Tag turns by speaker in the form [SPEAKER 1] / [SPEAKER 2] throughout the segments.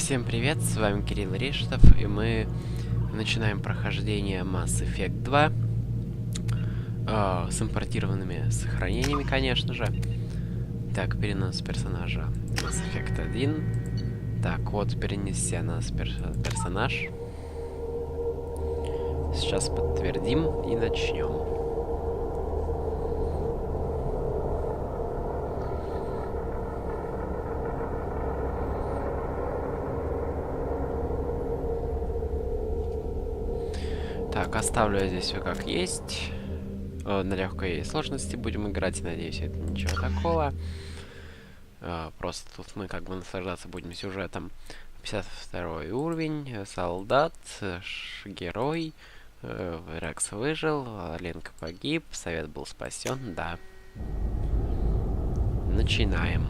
[SPEAKER 1] Всем привет, с вами Кирилл Рештов, и мы начинаем прохождение Mass Effect 2 с импортированными сохранениями, конечно же. Так, перенос персонажа Mass Effect 1. Так, вот перенеся нас персонаж. Сейчас подтвердим и начнем. Так, оставлю я здесь все как есть. На легкой сложности будем играть, надеюсь, это ничего такого. Просто тут мы как бы наслаждаться будем сюжетом. 52 уровень, солдат, герой, Рекс выжил, Ленка погиб, Совет был спасен, да. Начинаем.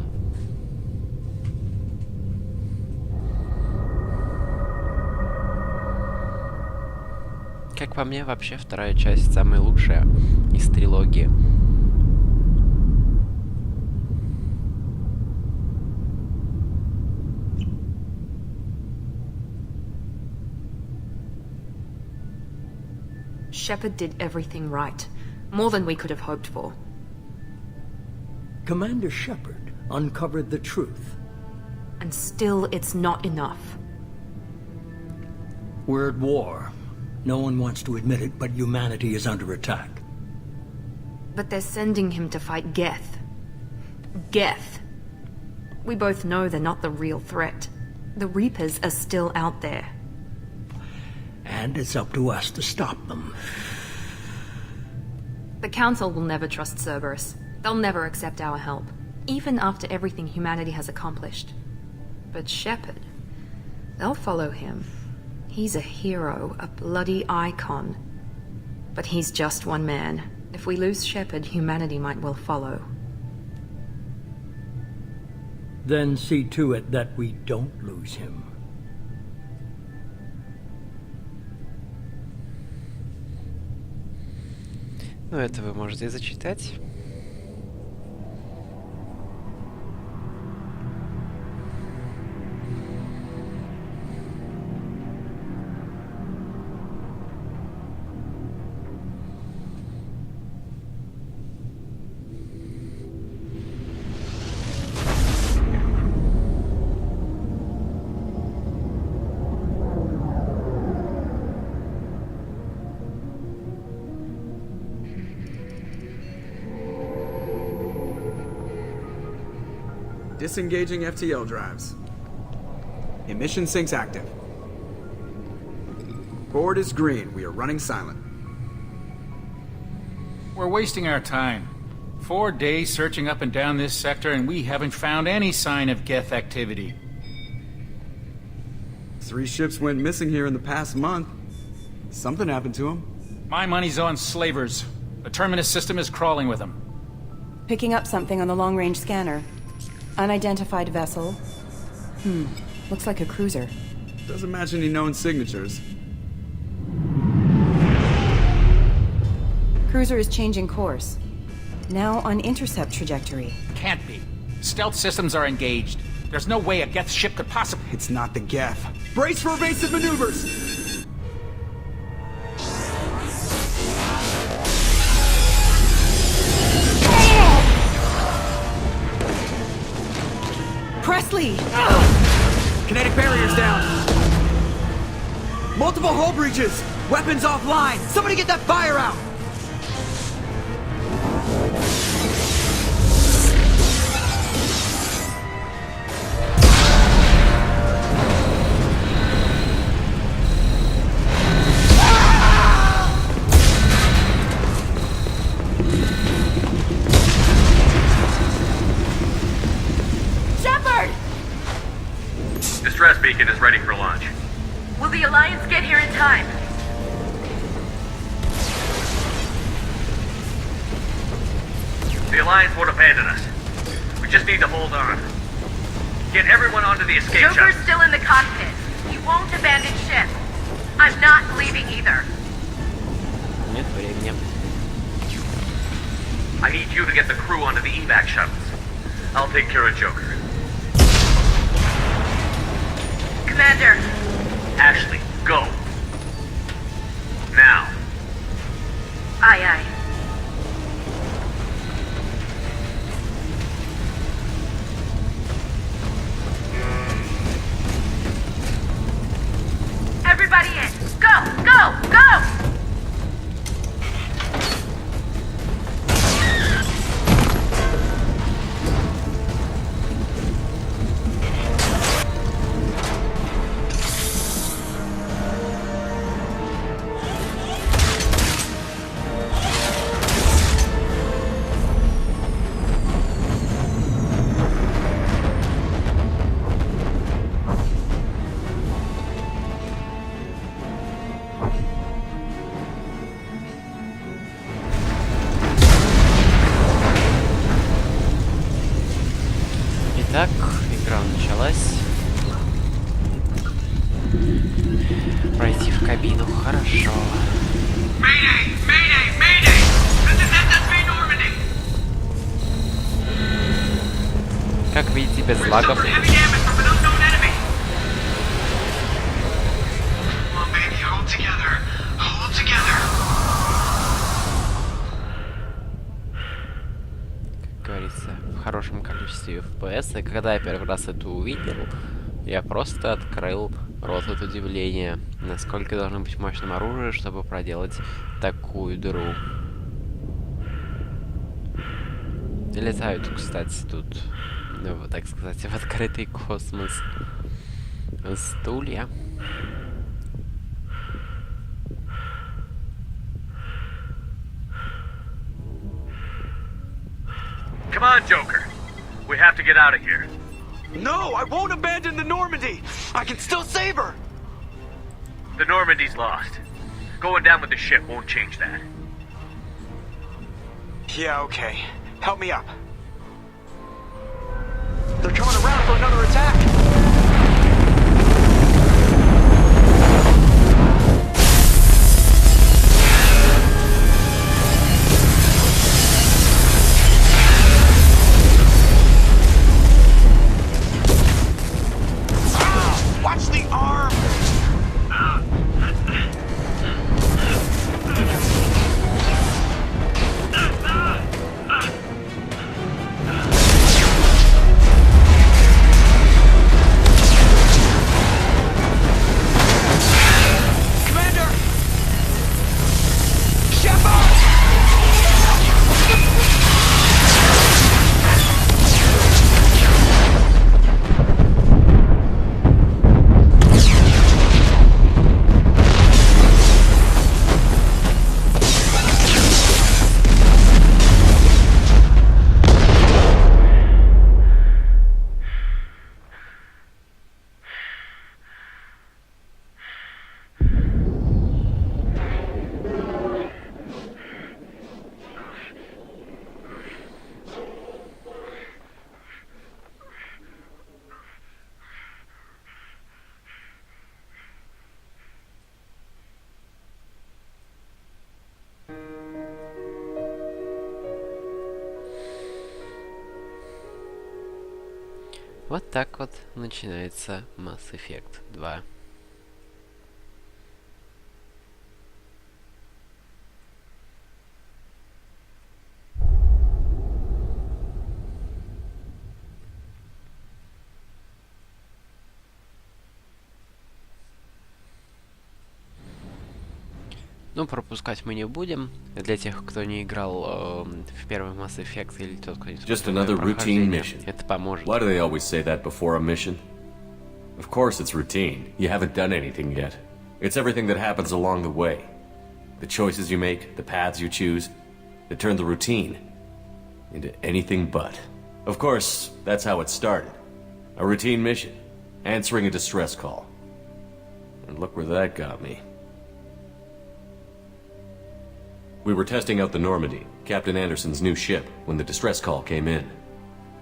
[SPEAKER 1] Как по мне, вообще вторая часть самая лучшая из трилогии.
[SPEAKER 2] Shepard did everything right. More than we could have hoped for.
[SPEAKER 3] Commander Shepard uncovered the truth.
[SPEAKER 2] And still, it's not enough.
[SPEAKER 3] We're at war. No one wants to admit it, but humanity is under attack.
[SPEAKER 2] But they're sending him to fight Geth. Geth. We both know they're not the real threat. The Reapers are still out there.
[SPEAKER 3] And it's up to us to stop them.
[SPEAKER 2] The Council will never trust Cerberus. They'll never accept our help, even after everything humanity has accomplished. But Shepard, they'll follow him. He's a hero, a bloody icon. But he's just one man. If we lose Shepard, humanity might well follow.
[SPEAKER 3] Then see to it that we don't lose him.
[SPEAKER 1] Ну, это вы можете зачитать.
[SPEAKER 4] Disengaging FTL drives. Emission sinks active. Board is green. We are running silent.
[SPEAKER 5] We're wasting our time. 4 days searching up and down this sector, and we haven't found any sign of Geth activity.
[SPEAKER 4] 3 ships went missing here in the past month. Something happened to them.
[SPEAKER 5] My money's on slavers. The Terminus system is crawling with them.
[SPEAKER 6] Picking up something on the long-range scanner. Unidentified vessel. Looks like a cruiser.
[SPEAKER 4] Doesn't match any known signatures.
[SPEAKER 6] Cruiser is changing course. Now on intercept trajectory.
[SPEAKER 5] Can't be. Stealth systems are engaged. There's no way a Geth ship could possibly...
[SPEAKER 4] It's not the Geth. Brace for evasive maneuvers!
[SPEAKER 6] Presley!
[SPEAKER 4] Kinetic barriers down. Multiple hull breaches. Weapons offline. Somebody get that fire out.
[SPEAKER 7] Distress beacon is ready for launch.
[SPEAKER 8] Will the Alliance get here in time?
[SPEAKER 7] The Alliance won't abandon us. We just need to hold on. Get everyone onto the escape
[SPEAKER 8] Joker's
[SPEAKER 7] shuttle.
[SPEAKER 8] still in the cockpit. He won't abandon ship. I'm not leaving either.
[SPEAKER 1] Нет времени.
[SPEAKER 7] I need you to get the crew onto the evac shuttles. I'll take care of Joker.
[SPEAKER 8] Commander.
[SPEAKER 7] Ashley, go. Now.
[SPEAKER 8] Aye, aye. Everybody in. Go, go, go!
[SPEAKER 1] Итак, игра началась. Пройти в кабину, хорошо.
[SPEAKER 7] Mayday! Mayday! Mayday! This is SSB Normandy!
[SPEAKER 1] Как видите, без лагов.
[SPEAKER 7] Heavy damage from an unknown enemy! Come on, baby, hold together. Hold together.
[SPEAKER 1] Как говорится, в хорошем количестве FPS. И когда я первый раз это увидел, я просто открыл рот от удивления, насколько должно быть мощным оружие, чтобы проделать такую дыру. Летают, кстати, тут, ну, так сказать, в открытый космос стулья.
[SPEAKER 7] Come on, Joker. We have to get out of here.
[SPEAKER 4] No, I won't abandon the Normandy! I can still save her!
[SPEAKER 7] The Normandy's lost. Going down with the ship won't change that.
[SPEAKER 4] Yeah, okay. Help me up. They're coming around for another attack! Watch the arm! Commander! Shepard!
[SPEAKER 1] Вот так вот начинается Mass Effect 2. Ну, пропускать мы не будем. Для тех, кто не играл в первый Mass Effect или тот, кто не
[SPEAKER 9] Just another routine mission.
[SPEAKER 1] это поможет.
[SPEAKER 9] Why do they always say that before a mission? Of course it's routine. You haven't done anything yet. It's everything that happens along the way. The choices you make, the paths you choose, that turn the routine into anything but. Of course, that's how it started. A routine mission. Answering a distress call. And look where that got me. We were testing out the Normandy, Captain Anderson's new ship, when the distress call came in.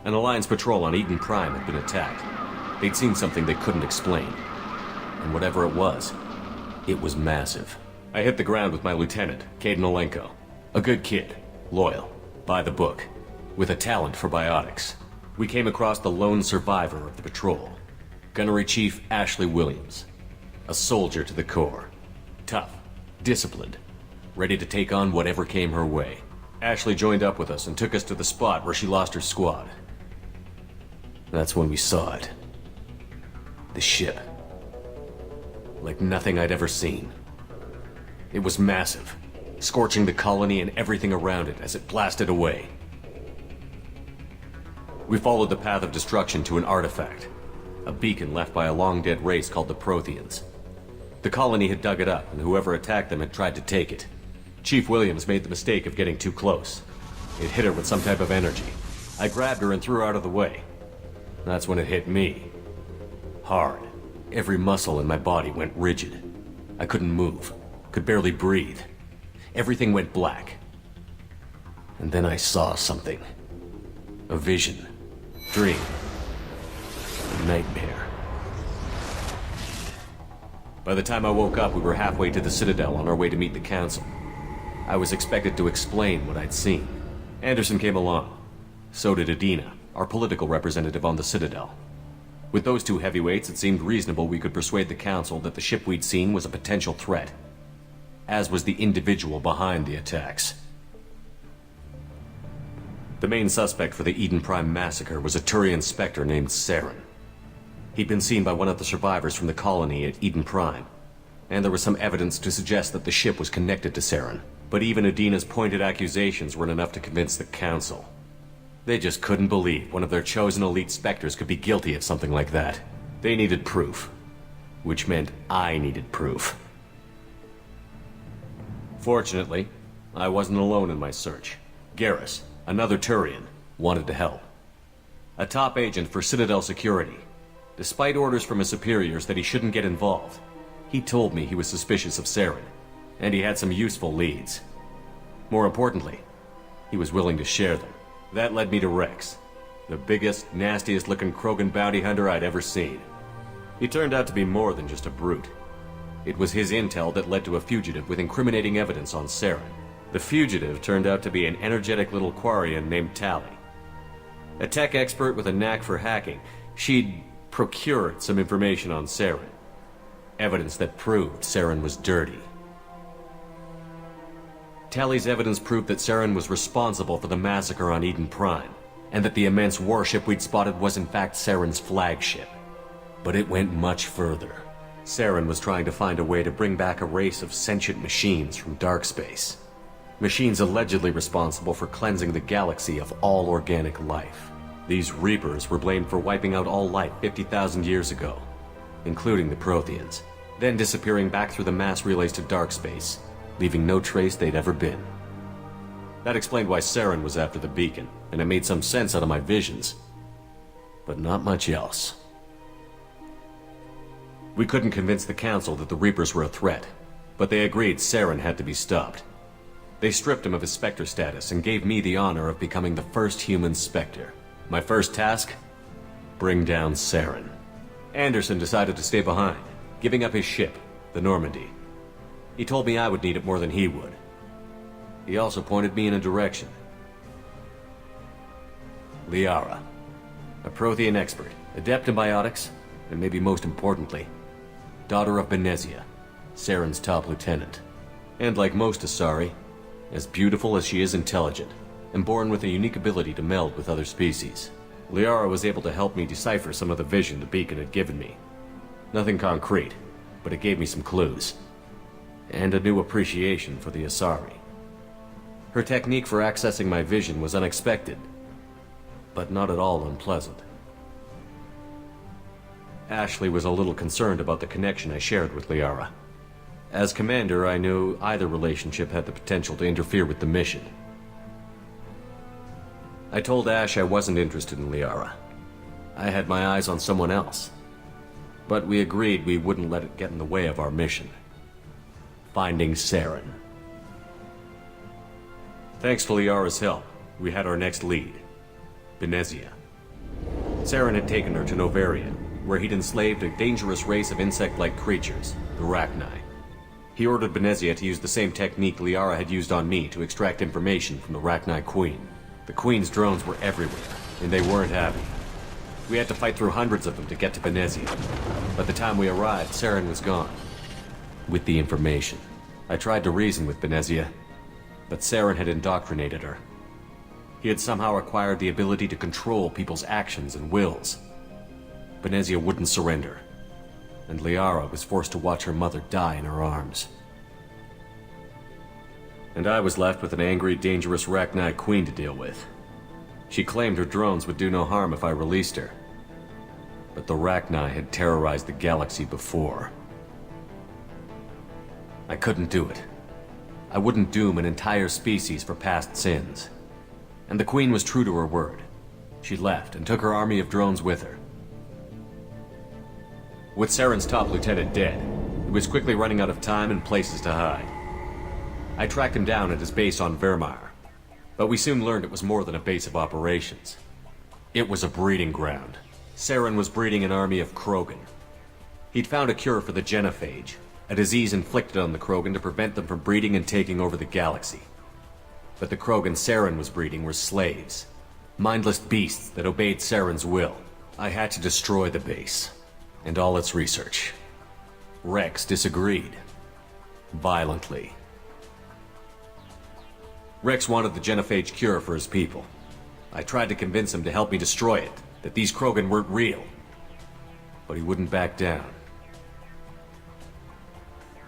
[SPEAKER 9] An Alliance patrol on Eden Prime had been attacked. They'd seen something they couldn't explain. And whatever it was massive. I hit the ground with my lieutenant, Caden Olenko. A good kid, loyal, by the book, with a talent for biotics. We came across the lone survivor of the patrol. Gunnery Chief Ashley Williams. A soldier to the core. Tough, disciplined, ready to take on whatever came her way. Ashley joined up with us and took us to the spot where she lost her squad. That's when we saw it. The ship. Like nothing I'd ever seen. It was massive, scorching the colony and everything around it as it blasted away. We followed the path of destruction to an artifact, a beacon left by a long-dead race called the Protheans. The colony had dug it up, and whoever attacked them had tried to take it. Chief Williams made the mistake of getting too close. It hit her with some type of energy. I grabbed her and threw her out of the way. That's when it hit me. Hard. Every muscle in my body went rigid. I couldn't move, could barely breathe. Everything went black. And then I saw something. A vision. Dream. A nightmare. By the time I woke up, we were halfway to the Citadel on our way to meet the Council. I was expected to explain what I'd seen. Anderson came along. So did Adina, our political representative on the Citadel. With those two heavyweights, it seemed reasonable we could persuade the Council that the ship we'd seen was a potential threat, as was the individual behind the attacks. The main suspect for the Eden Prime massacre was a Turian Spectre named Saren. He'd been seen by one of the survivors from the colony at Eden Prime, and there was some evidence to suggest that the ship was connected to Saren. But even Adina's pointed accusations weren't enough to convince the Council. They just couldn't believe one of their chosen elite Spectres could be guilty of something like that. They needed proof, which meant I needed proof. Fortunately, I wasn't alone in my search. Garrus, another Turian, wanted to help. A top agent for Citadel Security. Despite orders from his superiors that he shouldn't get involved, he told me he was suspicious of Saren, and he had some useful leads. More importantly, he was willing to share them. That led me to Rex, the biggest, nastiest-looking Krogan bounty hunter I'd ever seen. He turned out to be more than just a brute. It was his intel that led to a fugitive with incriminating evidence on Saren. The fugitive turned out to be an energetic little Quarian named Tally. A tech expert with a knack for hacking, she'd procured some information on Saren. Evidence that proved Saren was dirty. Tally's evidence proved that Saren was responsible for the massacre on Eden Prime, and that the immense warship we'd spotted was in fact Saren's flagship. But it went much further. Saren was trying to find a way to bring back a race of sentient machines from dark space. Machines allegedly responsible for cleansing the galaxy of all organic life. These Reapers were blamed for wiping out all life 50,000 years ago, including the Protheans, then disappearing back through the mass relays to dark space, leaving no trace they'd ever been. That explained why Saren was after the beacon, and it made some sense out of my visions. But not much else. We couldn't convince the Council that the Reapers were a threat, but they agreed Saren had to be stopped. They stripped him of his Spectre status and gave me the honor of becoming the first human Spectre. My first task? Bring down Saren. Anderson decided to stay behind, giving up his ship, the Normandy. He told me I would need it more than he would. He also pointed me in a direction. Liara, a Prothean expert, adept in biotics, and maybe most importantly, daughter of Benezia, Saren's top lieutenant. And like most Asari, as beautiful as she is intelligent, and born with a unique ability to meld with other species. Liara was able to help me decipher some of the vision the beacon had given me. Nothing concrete, but it gave me some clues. And a new appreciation for the Asari. Her technique for accessing my vision was unexpected, but not at all unpleasant. Ashley was a little concerned about the connection I shared with Liara. As commander, I knew either relationship had the potential to interfere with the mission. I told Ash I wasn't interested in Liara. I had my eyes on someone else. But we agreed we wouldn't let it get in the way of our mission. Finding Saren. Thanks to Liara's help, we had our next lead. Benezia. Saren had taken her to Novarian, where he'd enslaved a dangerous race of insect-like creatures, the Rachni. He ordered Benezia to use the same technique Liara had used on me to extract information from the Rachni Queen. The Queen's drones were everywhere, and they weren't happy. We had to fight through hundreds of them to get to Venezia. By the time we arrived, Saren was gone. With the information, I tried to reason with Venezia, but Saren had indoctrinated her. He had somehow acquired the ability to control people's actions and wills. Venezia wouldn't surrender, and Liara was forced to watch her mother die in her arms. And I was left with an angry, dangerous Rachni queen to deal with. She claimed her drones would do no harm if I released her. But the Rachni had terrorized the galaxy before. I couldn't do it. I wouldn't doom an entire species for past sins. And the Queen was true to her word. She left and took her army of drones with her. With Saren's top lieutenant dead, he was quickly running out of time and places to hide. I tracked him down at his base on Vermeer, but we soon learned it was more than a base of operations. It was a breeding ground. Saren was breeding an army of Krogan. He'd found a cure for the genophage, a disease inflicted on the Krogan to prevent them from breeding and taking over the galaxy. But the Krogan Saren was breeding were slaves, mindless beasts that obeyed Saren's will. I had to destroy the base, and all its research. Rex disagreed. Violently. Rex wanted the genophage cure for his people. I tried to convince him to help me destroy it, that these Krogan weren't real. But he wouldn't back down.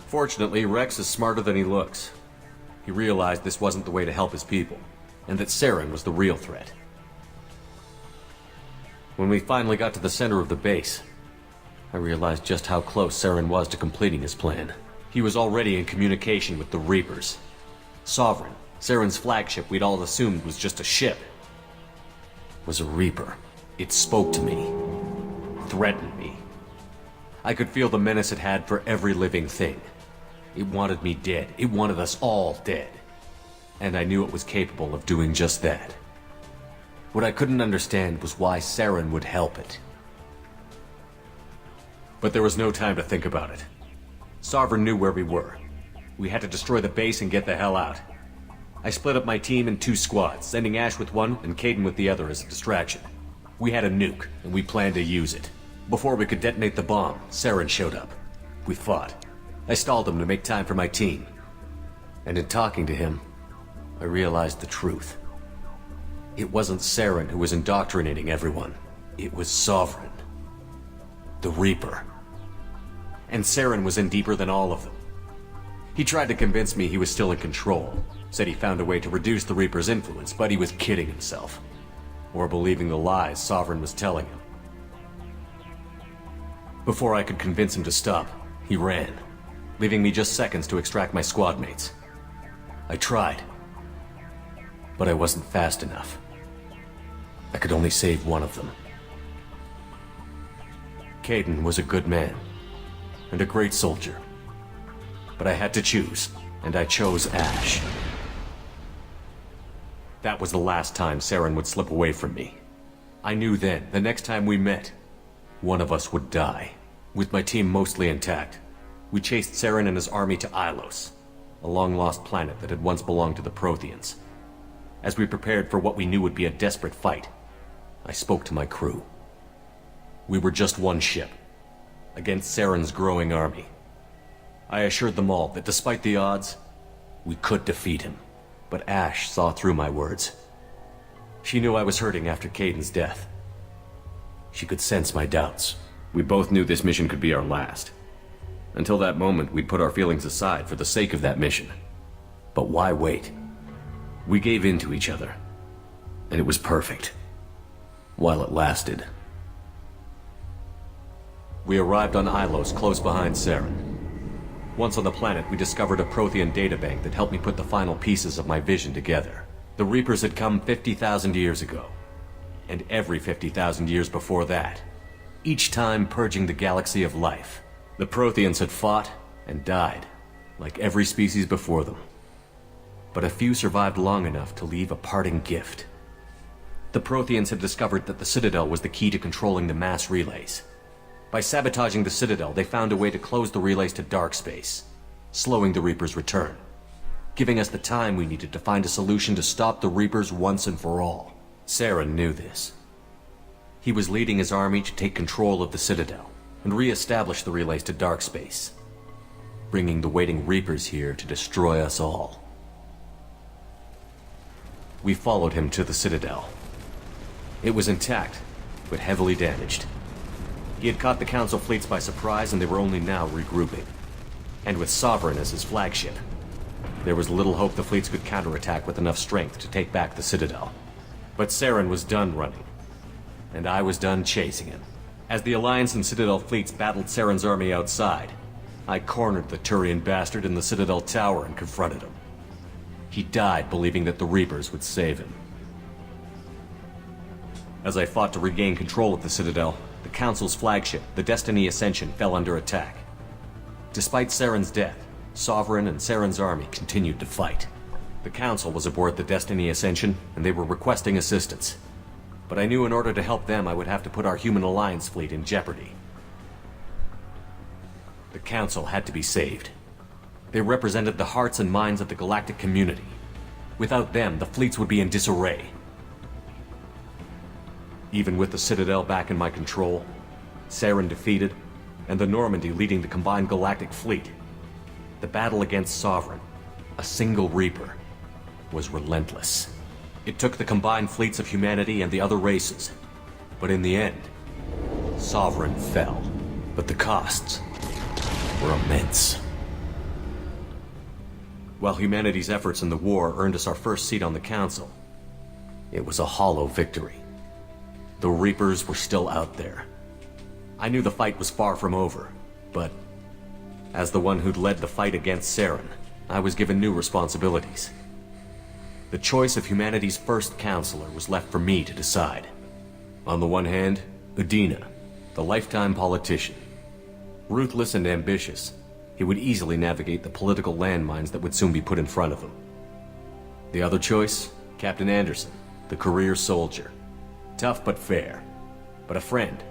[SPEAKER 9] Fortunately, Rex is smarter than he looks. He realized this wasn't the way to help his people, and that Saren was the real threat. When we finally got to the center of the base, I realized just how close Saren was to completing his plan. He was already in communication with the Reapers. Sovereign, Saren's flagship we'd all assumed was just a ship, was a Reaper. It spoke to me, threatened me. I could feel the menace it had for every living thing. It wanted me dead. It wanted us all dead. And I knew it was capable of doing just that. What I couldn't understand was why Saren would help it. But there was no time to think about it. Sovereign knew where we were. We had to destroy the base and get the hell out. I split up my team in 2 squads, sending Ash with one and Kaidan with the other as a distraction. We had a nuke, and we planned to use it. Before we could detonate the bomb, Saren showed up. We fought. I stalled him to make time for my team. And in talking to him, I realized the truth. It wasn't Saren who was indoctrinating everyone. It was Sovereign. The Reaper. And Saren was in deeper than all of them. He tried to convince me he was still in control. Said he found a way to reduce the Reaper's influence, but he was kidding himself. Or believing the lies Sovereign was telling him. Before I could convince him to stop, he ran, leaving me just seconds to extract my squad mates. I tried, but I wasn't fast enough. I could only save one of them. Kaidan was a good man, and a great soldier. But I had to choose, and I chose Ash. That was the last time Saren would slip away from me. I knew then, the next time we met, one of us would die. With my team mostly intact, we chased Saren and his army to Ilos, a long-lost planet that had once belonged to the Protheans. As we prepared for what we knew would be a desperate fight, I spoke to my crew. We were just one ship, against Saren's growing army. I assured them all that despite the odds, we could defeat him. But Ash saw through my words. She knew I was hurting after Kaidan's death. She could sense my doubts. We both knew this mission could be our last. Until that moment, we'd put our feelings aside for the sake of that mission. But why wait? We gave in to each other. And it was perfect. While it lasted. We arrived on Ilos, close behind Saren. Once on the planet, we discovered a Prothean databank that helped me put the final pieces of my vision together. The Reapers had come 50,000 years ago. And every 50,000 years before that. Each time purging the galaxy of life. The Protheans had fought and died, like every species before them. But a few survived long enough to leave a parting gift. The Protheans had discovered that the Citadel was the key to controlling the mass relays. By sabotaging the Citadel, they found a way to close the relays to dark space, slowing the Reapers' return, giving us the time we needed to find a solution to stop the Reapers once and for all. Saren knew this. He was leading his army to take control of the Citadel and re-establish the relays to dark space, bringing the waiting Reapers here to destroy us all. We followed him to the Citadel. It was intact, but heavily damaged. He had caught the Council fleets by surprise, and they were only now regrouping. And with Sovereign as his flagship, there was little hope the fleets could counterattack with enough strength to take back the Citadel. But Saren was done running, and I was done chasing him. As the Alliance and Citadel fleets battled Saren's army outside, I cornered the Turian bastard in the Citadel tower and confronted him. He died believing that the Reapers would save him. As I fought to regain control of the Citadel, the Council's flagship, the Destiny Ascension, fell under attack. Despite Saren's death, Sovereign and Saren's army continued to fight. The Council was aboard the Destiny Ascension, and they were requesting assistance. But I knew in order to help them, I would have to put our human Alliance fleet in jeopardy. The Council had to be saved. They represented the hearts and minds of the galactic community. Without them, the fleets would be in disarray. Even with the Citadel back in my control, Saren defeated, and the Normandy leading the combined galactic fleet, the battle against Sovereign, a single Reaper, was relentless. It took the combined fleets of humanity and the other races, but in the end, Sovereign fell. But the costs were immense. While humanity's efforts in the war earned us our first seat on the Council, it was a hollow victory. The Reapers were still out there. I knew the fight was far from over, but as the one who'd led the fight against Saren, I was given new responsibilities. The choice of humanity's first counselor was left for me to decide. On the one hand, Udina, the lifetime politician. Ruthless and ambitious, he would easily navigate the political landmines that would soon be put in front of him. The other choice, Captain Anderson, the career soldier. Tough but fair, but a friend,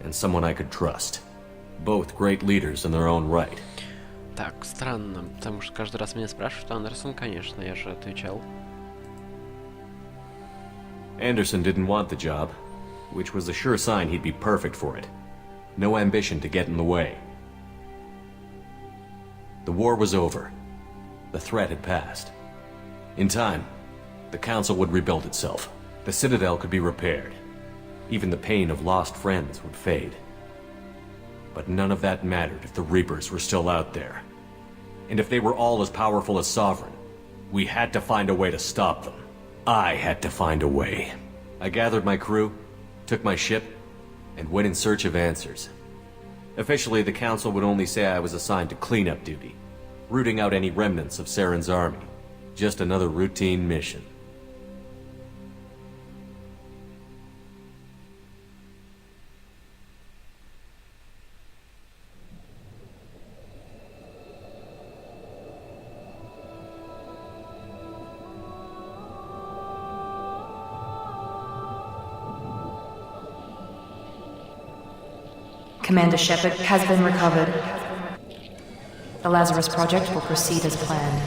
[SPEAKER 9] and someone I could trust. Both great leaders in their own right.
[SPEAKER 1] Так, странно, потому что каждый раз меня спрашивают, Андерсон, конечно, я же отвечал.
[SPEAKER 9] Anderson didn't want the job, which was a sure sign he'd be perfect for it. No ambition to get in the way. The war was over. The threat had passed. In time, the Council would rebuild itself. The Citadel could be repaired. Even the pain of lost friends would fade. But none of that mattered if the Reapers were still out there. And if they were all as powerful as Sovereign, we had to find a way to stop them. I had to find a way. I gathered my crew, took my ship, and went in search of answers. Officially, the Council would only say I was assigned to cleanup duty, rooting out any remnants of Saren's army. Just another routine mission.
[SPEAKER 2] Commander Shepard has been recovered. The Lazarus Project will proceed as planned.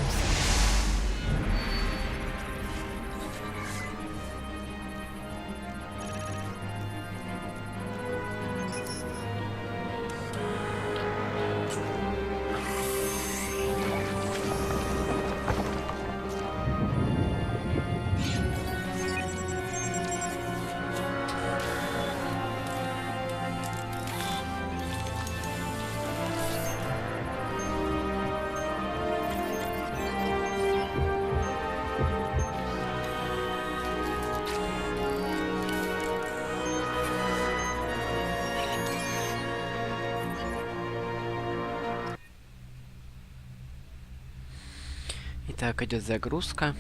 [SPEAKER 1] Итак, идет загрузка.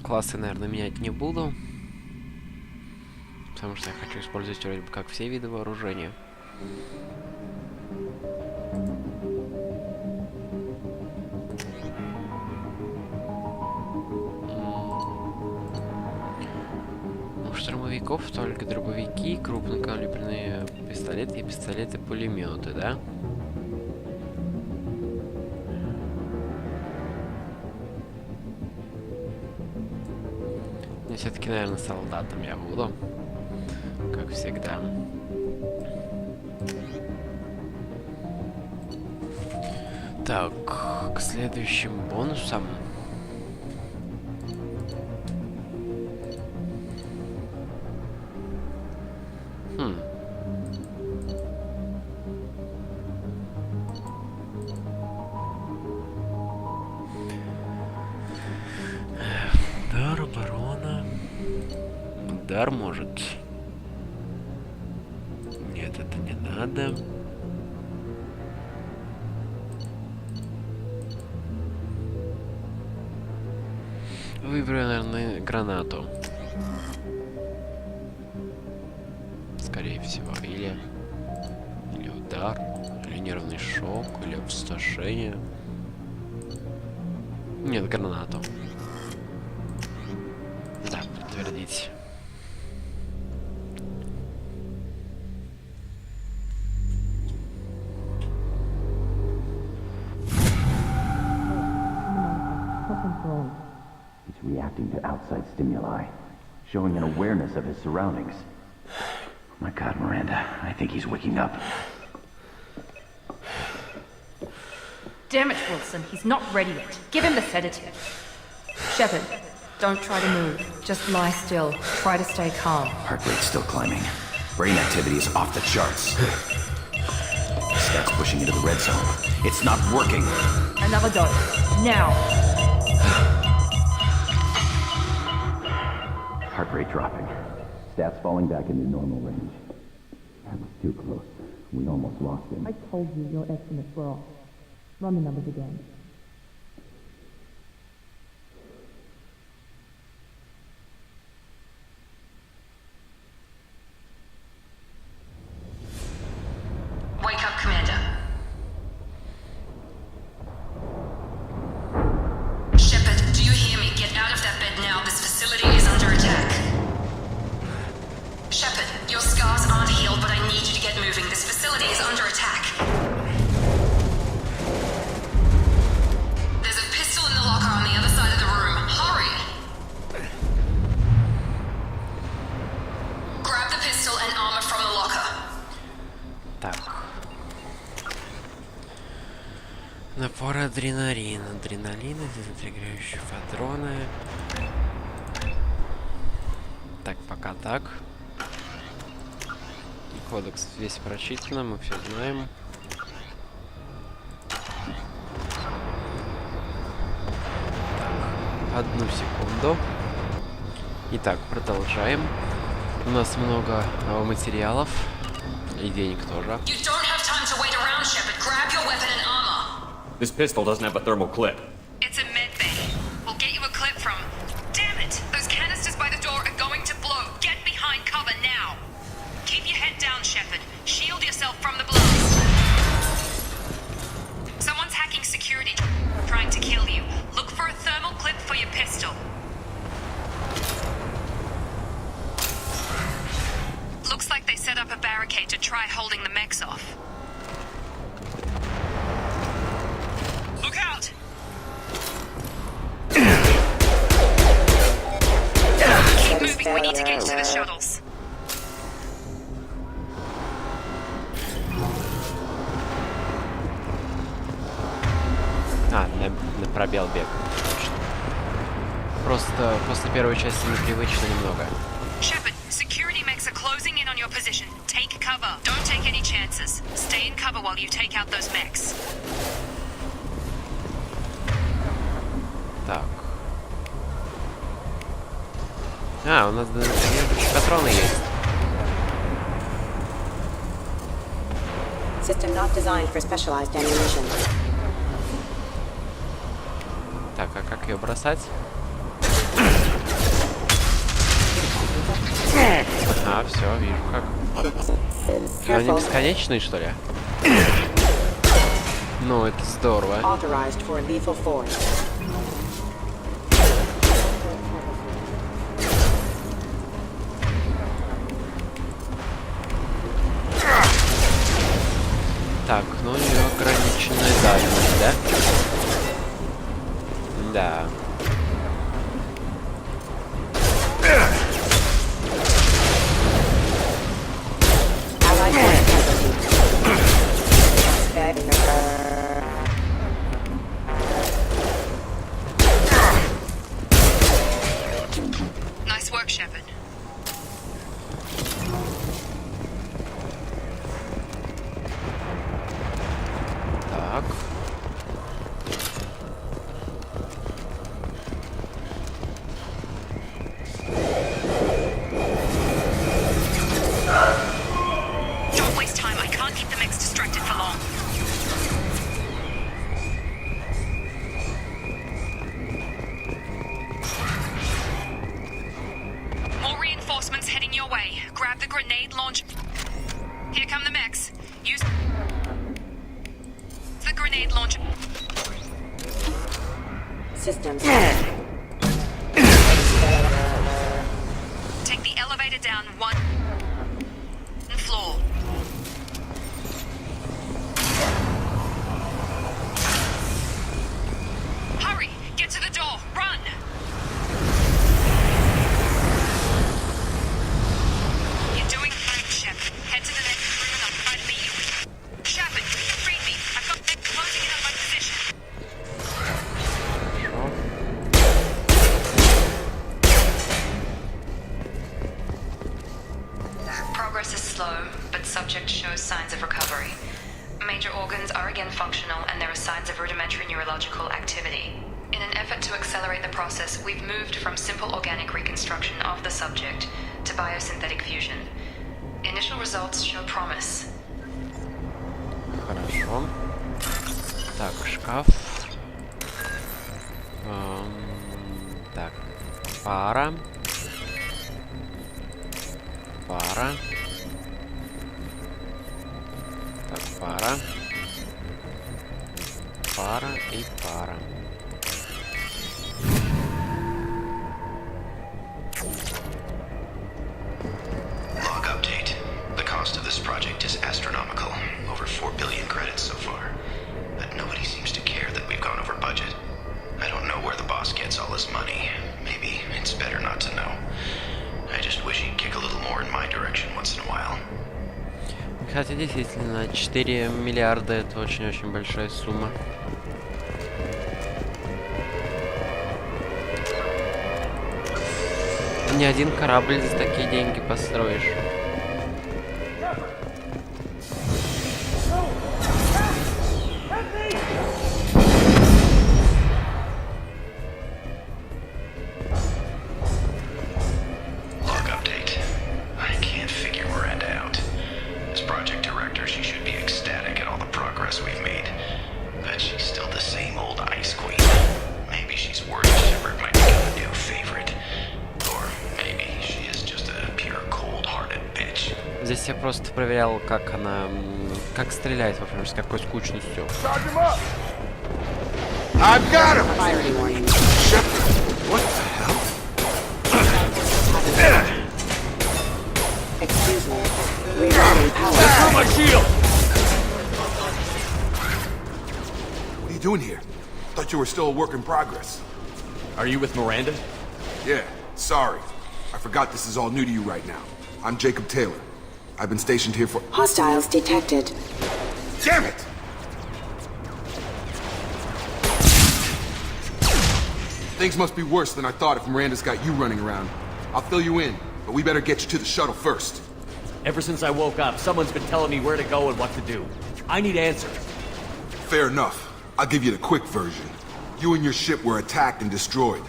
[SPEAKER 1] Классы, наверное, менять не буду. Потому что я хочу использовать вроде бы как все виды вооружения. У штурмовиков только дробовики, крупнокалиберные пистолеты и пистолеты-пулеметы, да? Все-таки, наверное, солдатом я буду. Как всегда. Так, к следующим бонусам. Удар, оборона. Удар может. Нет, это не надо. Выберу, наверное, гранату. Скорее всего. Или удар, или нервный шок, или опустошение. Нет, гранату. Да, подтвердить.
[SPEAKER 10] He's reacting to outside stimuli, showing an awareness of his surroundings. My God, Miranda, I think he's waking up.
[SPEAKER 2] Damn it, Wilson, he's not ready yet. Give him the sedative. Shepard, don't try to move. Just lie still. Try to stay calm.
[SPEAKER 10] Heart rate's still climbing. Brain activity is off the charts. Stats pushing into the red zone. It's not working.
[SPEAKER 2] Another dose. Now.
[SPEAKER 10] Heart rate dropping. Stats falling back into normal range. That was too close. We almost lost him.
[SPEAKER 11] I told you your estimates were off. Run the numbers again.
[SPEAKER 8] Wake up, Commander. Shepard, do you hear me? Get out of that bed now. This facility is under attack. Shepard, your scars aren't healed, but I need you to get moving. This facility is under attack. There's a pistol in the locker on the other side of the room. Hurry! Grab the pistol and armor from the locker.
[SPEAKER 1] Так. Напор адреналина. Адреналина, дезинтегрирующие патроны. Так, пока так. Кодекс весь прочитан, мы все знаем. Так, одну секунду. Итак, продолжаем. У нас много материалов. И денег тоже.
[SPEAKER 8] You don't have time to wait around, Shepard. Grab your weapon and armor.
[SPEAKER 9] This pistol doesn't have a thermal clip.
[SPEAKER 8] It's a med bay. We'll get you a clip from... Damn it! Those canisters by the door are going to blow. Get behind cover now. Keep your head down, Shepard. Shield yourself from the blast. Someone's hacking security, trying to kill you. Look for a thermal clip for your pistol. Looks like they set up a barricade to try holding the mechs off. Look out! Keep moving, we need to get to the shuttles.
[SPEAKER 1] А, на пробел бег. Точно. Просто после первой части непривычно немного.
[SPEAKER 8] Shepard, security mechs are closing in on your position. Take cover. Don't take any chances. Stay in cover while you take out those mechs.
[SPEAKER 1] Так. А, у нас патроны есть.
[SPEAKER 6] System not designed for specialized ammunition.
[SPEAKER 1] Так, а как ее бросать? Ага, все, вижу как. Они бесконечные, что ли? Ну, это здорово.
[SPEAKER 6] Authorized for lethal force.
[SPEAKER 1] Так, ну у нее ограниченная дальность, да? Да. Так.
[SPEAKER 8] Don't waste time. I can't keep the mix distracted for long. More reinforcements heading your way. Grab the grenade launch. Here come the mechs. Use the grenade launcher.
[SPEAKER 6] Systems.
[SPEAKER 8] Take the elevator down one floor. Hurry! Get to the door! Run! You're doing fine, Shep. Head to the next room and I'll try to meet you. Shepard, read me. I've got them closing in on my position. Progress is slow, but subject shows signs of recovery. Major organs are again functional and there are signs of rudimentary neurological activity. In an effort to accelerate the process, we've moved from simple organic reconstruction of the subject to biosynthetic fusion. Initial results show promise.
[SPEAKER 1] Хорошо. Так, шкаф. Так, пара. Пара. Так, пара. Пара и пара.
[SPEAKER 12] Log update. The cost of this project is astronomical. Over 4 billion credits so far. But nobody seems to care that we've gone over budget. I don't know where the boss gets all this money. Maybe it's better not to know. I just wish he'd kick a little more in my direction once in a while.
[SPEAKER 1] Хотя действительно, 4 миллиарда это очень-очень большая сумма. Ни один корабль за такие деньги построишь.
[SPEAKER 12] Log update. I can't figure Miranda out. As project director, she should be ecstatic at all the progress we've made. But she's still the same old ice queen. Maybe she's worried Shepard might become a new favorite. Or maybe she is just a pure cold-hearted bitch.
[SPEAKER 1] Здесь я просто проверял, как она... как стреляет, в общем, с какой скучностью.
[SPEAKER 13] I've got him!
[SPEAKER 6] Firing warning.
[SPEAKER 13] Shepard, what the hell?
[SPEAKER 6] Excuse me. Rerouting power.
[SPEAKER 13] That's my shield! What are you doing here? Thought you were still a work in progress.
[SPEAKER 9] Are you with Miranda?
[SPEAKER 13] Yeah, sorry. I forgot this is all new to you right now. I'm Jacob Taylor. I've been stationed here for...
[SPEAKER 6] Hostiles detected.
[SPEAKER 13] Damn it! Things must be worse than I thought if Miranda's got you running around. I'll fill you in, but we better get you to the shuttle first.
[SPEAKER 9] Ever since I woke up, someone's been telling me where to go and what to do. I need answers.
[SPEAKER 13] Fair enough. I'll give you the quick version. You and your ship were attacked and destroyed.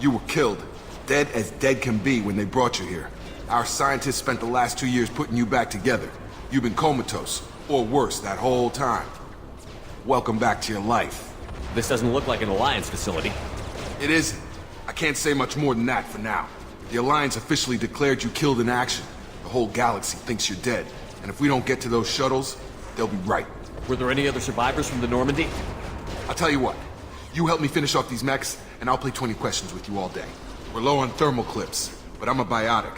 [SPEAKER 13] You were killed. Dead as dead can be when they brought you here. Our scientists spent the last 2 years putting you back together. You've been comatose, or worse, that whole time. Welcome back to your life.
[SPEAKER 9] This doesn't look like an Alliance facility.
[SPEAKER 13] It isn't. I can't say much more than that for now. The Alliance officially declared you killed in action. The whole galaxy thinks you're dead. And if we don't get to those shuttles, they'll be right.
[SPEAKER 9] Were there any other survivors from the Normandy?
[SPEAKER 13] I'll tell you what. You help me finish off these mechs, and I'll play 20 questions with you all day. We're low on thermal clips, but I'm a biotic.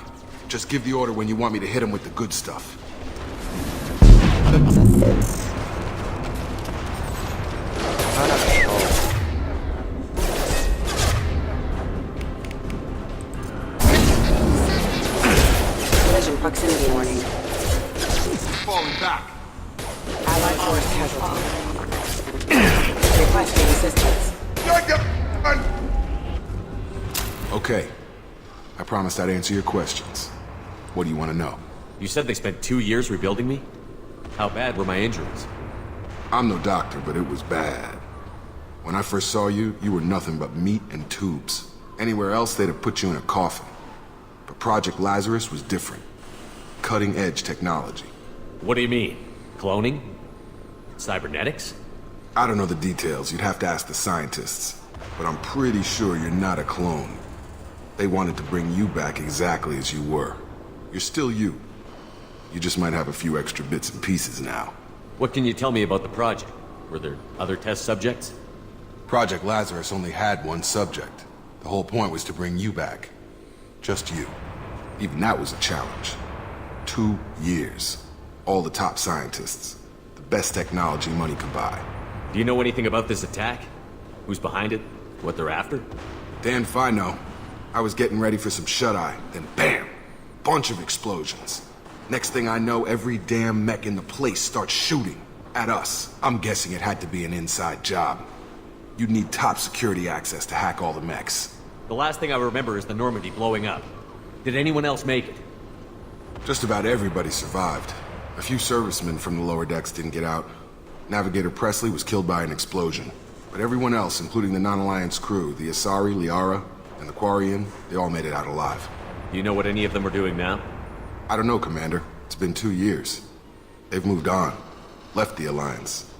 [SPEAKER 13] Just give the order when you want me to hit him with the good stuff.
[SPEAKER 6] Collision proximity warning.
[SPEAKER 13] Falling back.
[SPEAKER 6] Allied force casualty. Requesting assistance.
[SPEAKER 13] Okay. I promised I'd answer your questions. What do you want to know?
[SPEAKER 9] You said they spent 2 years rebuilding me? How bad were my injuries?
[SPEAKER 13] I'm no doctor, but it was bad. When I first saw you, you were nothing but meat and tubes. Anywhere else, they'd have put you in a coffin. But Project Lazarus was different. Cutting-edge technology.
[SPEAKER 9] What do you mean? Cloning? Cybernetics?
[SPEAKER 13] I don't know the details. You'd have to ask the scientists. But I'm pretty sure you're not a clone. They wanted to bring you back exactly as you were. You're still you. You just might have a few extra bits and pieces now.
[SPEAKER 9] What can you tell me about the project? Were there other test subjects?
[SPEAKER 13] Project Lazarus only had one subject. The whole point was to bring you back. Just you. Even that was a challenge. 2 years. All the top scientists. The best technology money could buy.
[SPEAKER 9] Do you know anything about this attack? Who's behind it? What they're after?
[SPEAKER 13] Damn if I know. I was getting ready for some shut-eye, then bam! Bunch of explosions. Next thing I know, every damn mech in the place starts shooting. At us. I'm guessing it had to be an inside job. You'd need top security access to hack all the mechs.
[SPEAKER 9] The last thing I remember is the Normandy blowing up. Did anyone else make it?
[SPEAKER 13] Just about everybody survived. A few servicemen from the lower decks didn't get out. Navigator Presley was killed by an explosion. But everyone else, including the non-Alliance crew, the Asari, Liara, and the Quarian, they all made it out alive.
[SPEAKER 9] Do you know what any of them are doing now?
[SPEAKER 13] I don't know, Commander. It's been 2 years. They've moved on. Left the Alliance.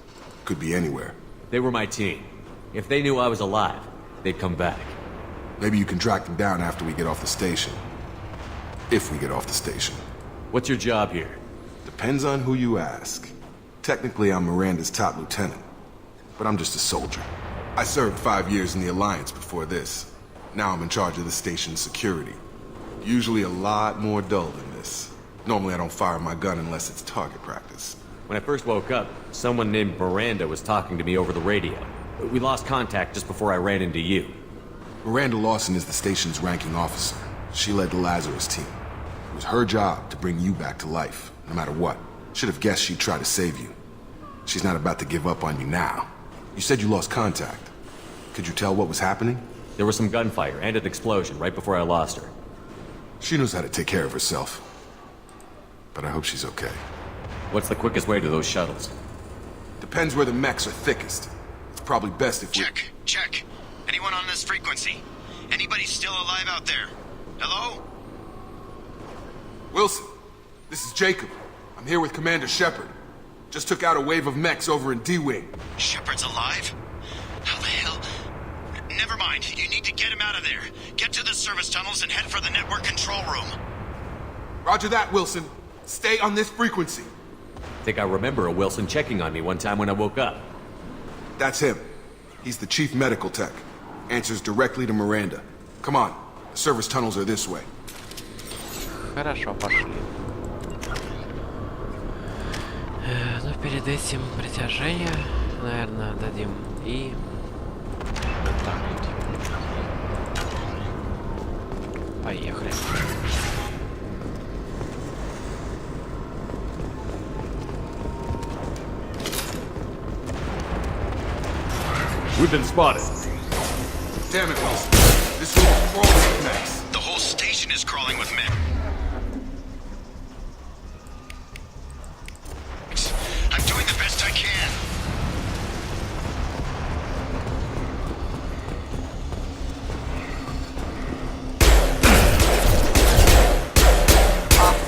[SPEAKER 13] Could be anywhere.
[SPEAKER 9] They were my team. If they knew I was alive, they'd come back.
[SPEAKER 13] Maybe you can track them down after we get off the station. If we get off the station.
[SPEAKER 9] What's your job here?
[SPEAKER 13] Depends on who you ask. Technically, I'm Miranda's top lieutenant. But I'm just a soldier. I served 5 years in the Alliance before this. Now I'm in charge of the station's security. Usually a lot more dull than this. Normally I don't fire my gun unless it's target practice.
[SPEAKER 9] When I first woke up, someone named Miranda was talking to me over the radio. We lost contact just before I ran into you.
[SPEAKER 13] Miranda Lawson is the station's ranking officer. She led the Lazarus team. It was her job to bring you back to life, no matter what. Should have guessed she'd try to save you. She's not about to give up on you now. You said you lost contact. Could you tell what was happening?
[SPEAKER 9] There was some gunfire and an explosion right before I lost her.
[SPEAKER 13] She knows how to take care of herself. But I hope she's okay.
[SPEAKER 9] What's the quickest way to those shuttles?
[SPEAKER 13] Depends where the mechs are thickest. It's probably best if we...
[SPEAKER 12] Check. Anyone on this frequency? Anybody still alive out there? Hello?
[SPEAKER 13] Wilson, this is Jacob. I'm here with Commander Shepard. Just took out a wave of mechs over in D-Wing.
[SPEAKER 12] Shepard's alive? How the hell? Never mind. You need to get him out of there. Get to the service tunnels and head for the network control room.
[SPEAKER 13] Roger that, Wilson. Stay on this frequency.
[SPEAKER 9] Think I remember a Wilson checking on me one time when I woke up.
[SPEAKER 13] That's him. He's the chief medical tech. Answers directly to Miranda. Come on. The service tunnels are this way.
[SPEAKER 1] Хорошо, пошли. Но перед этим притяжение, наверное, дадим и вот так вот. Поехали.
[SPEAKER 9] We've been spotted.
[SPEAKER 13] Damn it, Wilson. This room is crawling with mechs.
[SPEAKER 12] The whole station is crawling with men. I'm doing the best I can.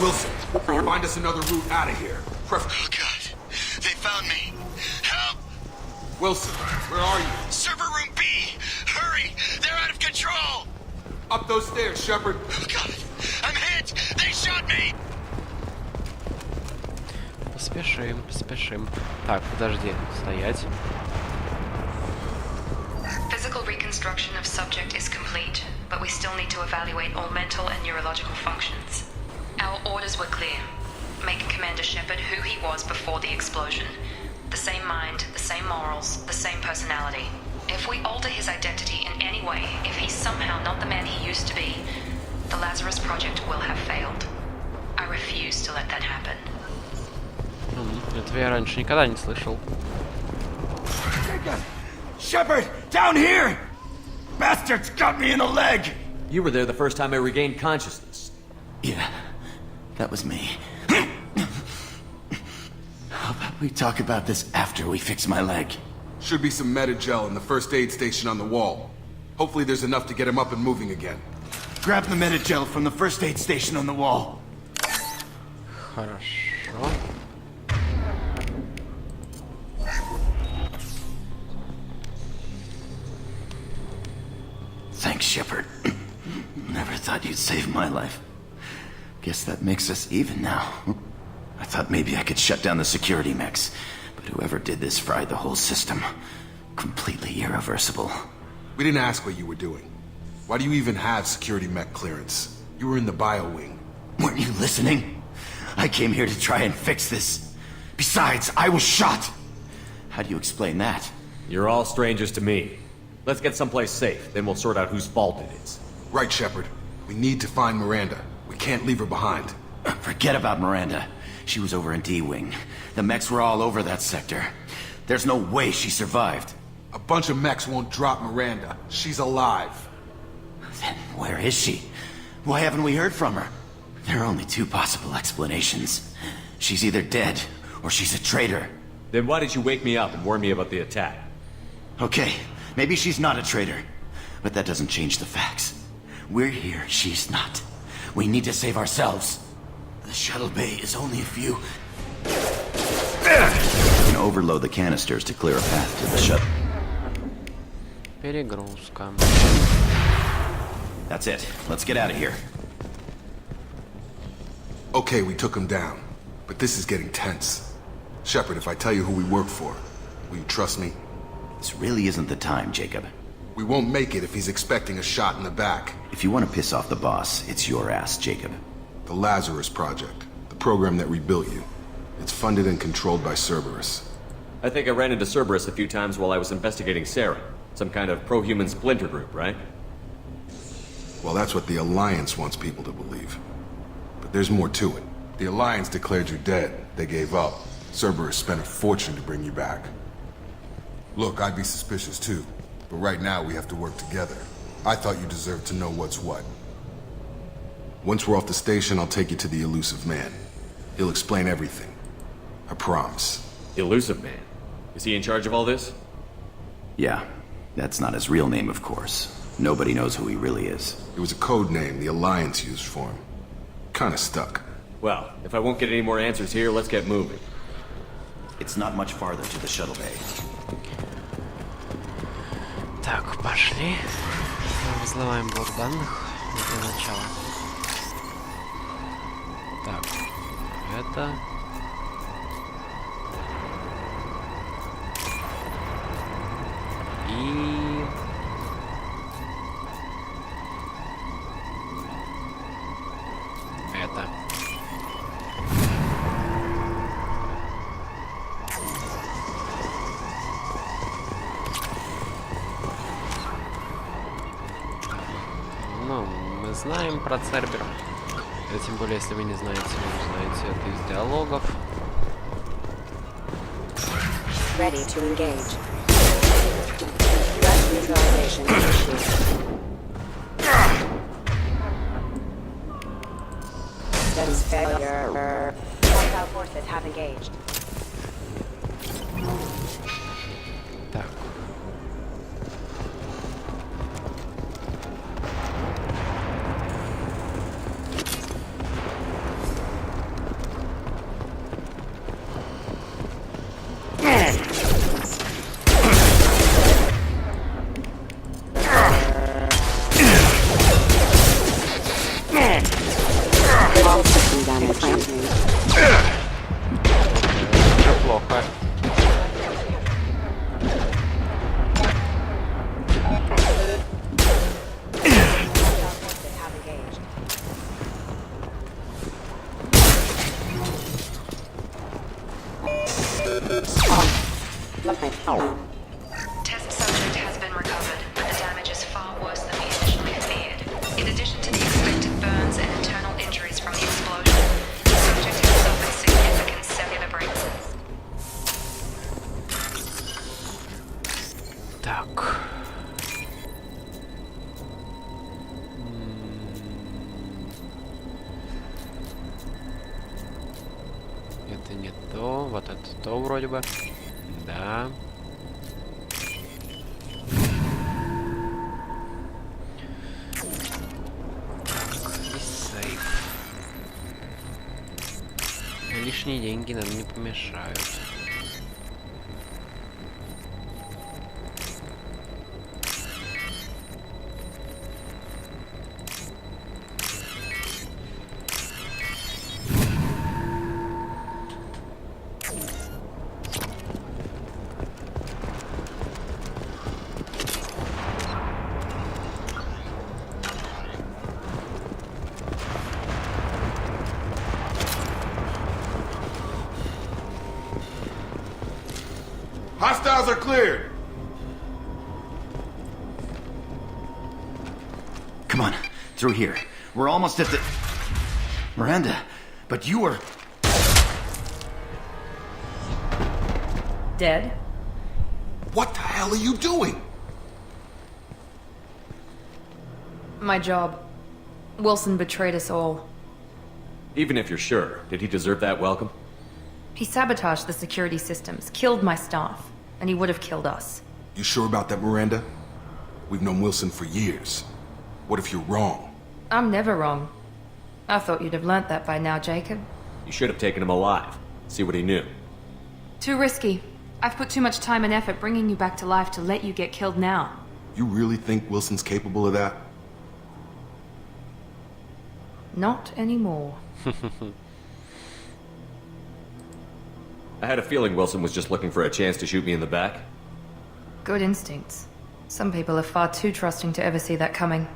[SPEAKER 13] Wilson, find us another route out of here.
[SPEAKER 12] Oh, God. They found me. Help!
[SPEAKER 13] Wilson, where are you?
[SPEAKER 12] Server room B! Hurry! They're out of control!
[SPEAKER 13] Up those stairs, Shepard.
[SPEAKER 12] Oh, God. I'm hit! They shot me!
[SPEAKER 1] Спешим. Так, подожди, стоять.
[SPEAKER 8] Physical reconstruction of subject is complete, but we still need to evaluate all mental and neurological functions. Our orders were clear. Make Commander Shepard who he was before the explosion. The same mind, the same morals, the same personality. If we alter his identity in any way, if he's somehow not the man he used to be, the Lazarus Project will have failed. I refuse to let that happen.
[SPEAKER 1] Этого я раньше никогда не слышал.
[SPEAKER 12] Shepard! Down here! Bastards got me in the leg!
[SPEAKER 9] You were there the first time I regained consciousness.
[SPEAKER 12] Yeah, that was me. We talk about this after we fix my leg.
[SPEAKER 13] Should be some meta-gel in the first aid station on the wall. Hopefully there's enough to get him up and moving again.
[SPEAKER 12] Grab the meta-gel from the first aid station on the wall.
[SPEAKER 1] Хорошо.
[SPEAKER 12] Thanks, Shepard. Never thought you'd save my life. Guess that makes us even now. I thought maybe I could shut down the security mechs, but whoever did this fried the whole system. Completely irreversible.
[SPEAKER 13] We didn't ask what you were doing. Why do you even have security mech clearance? You were in the bio wing.
[SPEAKER 12] Weren't you listening? I came here to try and fix this. Besides, I was shot. How do you explain that?
[SPEAKER 9] You're all strangers to me. Let's get someplace safe, then we'll sort out whose fault it is.
[SPEAKER 13] Right, Shepard. We need to find Miranda. We can't leave her behind.
[SPEAKER 12] Forget about Miranda. She was over in D-Wing. The mechs were all over that sector. There's no way she survived.
[SPEAKER 13] A bunch of mechs won't drop Miranda. She's alive.
[SPEAKER 12] Then where is she? Why haven't we heard from her? There are only two possible explanations. She's either dead, or she's a traitor.
[SPEAKER 9] Then why did you wake me up and warn me about the attack?
[SPEAKER 12] Okay, maybe she's not a traitor. But that doesn't change the facts. We're here, she's not. We need to save ourselves. The shuttle bay is only a few... You can overload the canisters to clear a path to the shuttle.
[SPEAKER 1] Перегрузка.
[SPEAKER 12] That's it. Let's get out of here.
[SPEAKER 13] Okay, we took him down. But this is getting tense. Shepard, if I tell you who we work for, will you trust me?
[SPEAKER 12] This really isn't the time, Jacob.
[SPEAKER 13] We won't make it if he's expecting a shot in the back.
[SPEAKER 12] If you want to piss off the boss, it's your ass, Jacob.
[SPEAKER 13] The Lazarus Project. The program that rebuilt you. It's funded and controlled by Cerberus.
[SPEAKER 9] I think I ran into Cerberus a few times while I was investigating Sarah. Some kind of pro-human splinter group, right?
[SPEAKER 13] Well, that's what the Alliance wants people to believe. But there's more to it. The Alliance declared you dead. They gave up. Cerberus spent a fortune to bring you back. Look, I'd be suspicious too. But right now we have to work together. I thought you deserved to know what's what. Once we're off the station, I'll take you to the Elusive Man. He'll explain everything. I promise.
[SPEAKER 9] Elusive Man? Is he in charge of all this?
[SPEAKER 12] Yeah. That's not his real name, of course. Nobody knows who he really is.
[SPEAKER 13] It was a code name the Alliance used for him. Kinda stuck.
[SPEAKER 9] Well, if I won't get any more answers here, let's get moving.
[SPEAKER 12] It's not much farther to the shuttle bay.
[SPEAKER 1] Так, пошли. Взломаем блок данных для начала. Так, это... И... это. Ну, мы знаем про Цербера. И тем более, если вы не знаете, вы узнаете это из диалогов.
[SPEAKER 14] Ready to engage. Threat neutralization initiated. Status failure. Hostile forces have engaged.
[SPEAKER 1] Так. Плохо.
[SPEAKER 8] Test subject has been recovered, but the damage is far worse than we initially feared. In addition to the expected burns and internal injuries from the explosion, the subject has suffered significant cellular breakthroughs.
[SPEAKER 1] Так. Это не то, вот это то вроде. вроде бы. Да. И сейф. Лишние деньги нам не помешают.
[SPEAKER 13] Hostiles are cleared.
[SPEAKER 12] Come on, through here. We're almost at the... Miranda, but you are...
[SPEAKER 2] Dead?
[SPEAKER 13] What the hell are you doing?
[SPEAKER 2] My job. Wilson betrayed us all.
[SPEAKER 9] Even if you're sure, did he deserve that welcome?
[SPEAKER 2] He sabotaged the security systems, killed my staff, and he would have killed us.
[SPEAKER 13] You sure about that, Miranda? We've known Wilson for years. What if you're wrong?
[SPEAKER 2] I'm never wrong. I thought you'd have learnt that by now, Jacob.
[SPEAKER 9] You should have taken him alive. See what he knew.
[SPEAKER 2] Too risky. I've put too much time and effort bringing you back to life to let you get killed now.
[SPEAKER 13] You really think Wilson's capable of that?
[SPEAKER 2] Not anymore.
[SPEAKER 9] I had a feeling Wilson was just looking for a chance to shoot me in the back.
[SPEAKER 2] Good instincts. Some people are far too trusting to ever see that coming.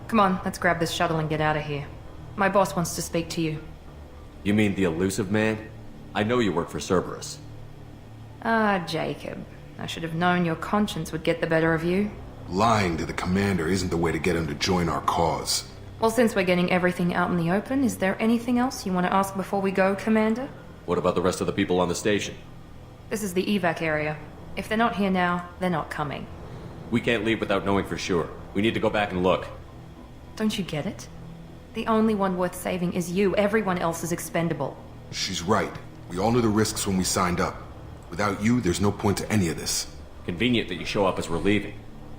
[SPEAKER 2] Come on, let's grab this shuttle and get out of here. My boss wants to speak to you.
[SPEAKER 9] You mean the elusive man? I know you work for Cerberus.
[SPEAKER 2] Ah, Jacob. I should have known your conscience would get the better of you.
[SPEAKER 13] Lying to the commander isn't the way to get him to join our cause.
[SPEAKER 2] Well, since we're getting everything out in the open, is there anything else you want to ask before we go, Commander?
[SPEAKER 9] What about the rest of the people on the station?
[SPEAKER 2] This is the evac area. If they're not here now, they're not coming.
[SPEAKER 9] We can't leave without knowing for sure. We need to go back and look.
[SPEAKER 2] Don't you get it? The only one worth saving is you. Everyone else is expendable.
[SPEAKER 13] She's right. We all knew the risks when we signed up. Without you, there's no point to any of this.
[SPEAKER 9] Convenient that you show up as we're leaving.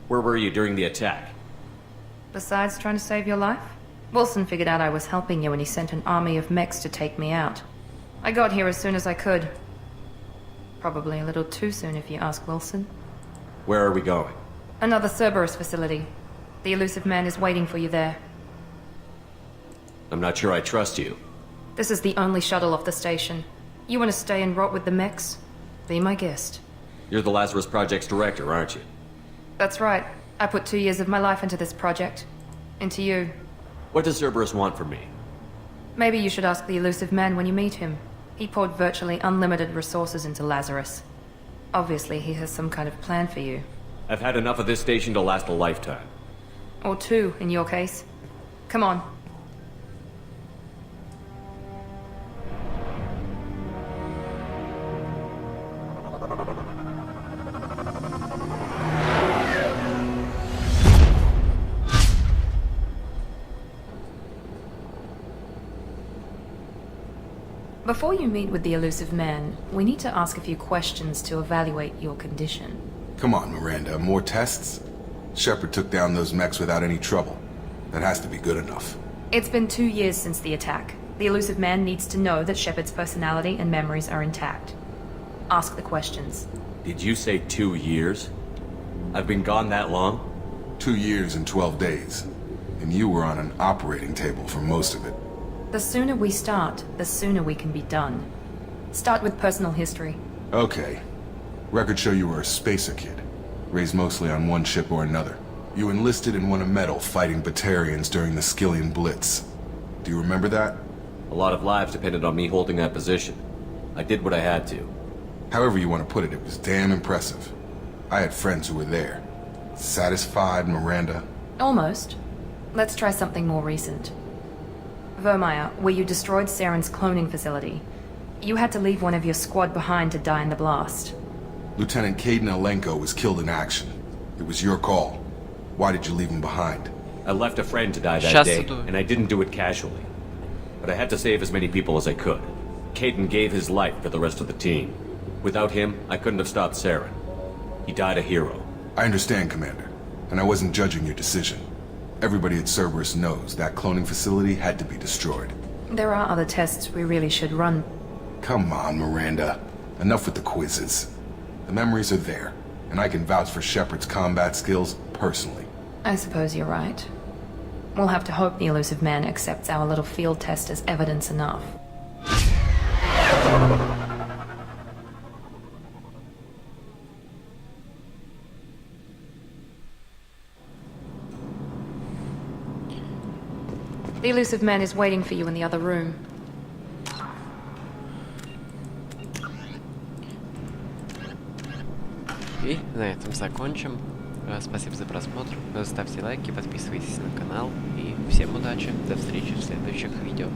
[SPEAKER 9] Where were you during the attack?
[SPEAKER 2] Besides trying to save your life, Wilson figured out I was helping you when he sent an army of mechs to take me out. I got here as soon as I could. Probably a little too soon if you ask Wilson.
[SPEAKER 9] Where are we going?
[SPEAKER 2] Another Cerberus facility. The elusive man is waiting for you there.
[SPEAKER 9] I'm not sure I trust you.
[SPEAKER 2] This is the only shuttle off the station. You want to stay and rot with the mechs? Be my guest.
[SPEAKER 9] You're the Lazarus Project's director, aren't you?
[SPEAKER 2] That's right. I put 2 years of my life into this project. Into you.
[SPEAKER 9] What does Cerberus want from me?
[SPEAKER 2] Maybe you should ask the elusive man when you meet him. He poured virtually unlimited resources into Lazarus. Obviously, he has some kind of plan for you.
[SPEAKER 9] I've had enough of this station to last a lifetime.
[SPEAKER 2] Or 2, in your case. Come on. Before you meet with the elusive man, we need to ask a few questions to evaluate your condition.
[SPEAKER 13] Come on, Miranda, more tests? Shepard took down those mechs without any trouble. That has to be good enough.
[SPEAKER 2] It's been 2 years since the attack. The elusive man needs to know that Shepard's personality and memories are intact. Ask the questions.
[SPEAKER 9] Did you say 2 years? I've been gone that long?
[SPEAKER 13] 2 years and 12 days. And you were on an operating table for most of it.
[SPEAKER 2] The sooner we start, the sooner we can be done. Start with personal history.
[SPEAKER 13] Okay. Records show you were a spacer kid. Raised mostly on one ship or another. You enlisted and won a medal fighting Batarians during the Skillian Blitz. Do you remember that?
[SPEAKER 9] A lot of lives depended on me holding that position. I did what I had to.
[SPEAKER 13] However you want to put it, it was damn impressive. I had friends who were there. Satisfied, Miranda?
[SPEAKER 2] Almost. Let's try something more recent. Vermeer, where you destroyed Saren's cloning facility. You had to leave one of your squad behind to die in the blast.
[SPEAKER 13] Lieutenant Caden Alenko was killed in action. It was your call. Why did you leave him behind?
[SPEAKER 9] I left a friend to die that day, and I didn't do it casually. But I had to save as many people as I could. Caden gave his life for the rest of the team. Without him, I couldn't have stopped Saren. He died a hero.
[SPEAKER 13] I understand, Commander, and I wasn't judging your decision. Everybody at Cerberus knows that cloning facility had to be destroyed.
[SPEAKER 2] There are other tests we really should run.
[SPEAKER 13] Come on, Miranda. Enough with the quizzes. The memories are there, and I can vouch for Shepard's combat skills personally.
[SPEAKER 2] I suppose you're right. We'll have to hope the elusive man accepts our little field test as evidence enough. The elusive man is waiting for you in the other room.
[SPEAKER 1] И на этом закончим. Спасибо за просмотр. Ставьте лайки, подписывайтесь на канал. И всем удачи. До встречи в следующих видео.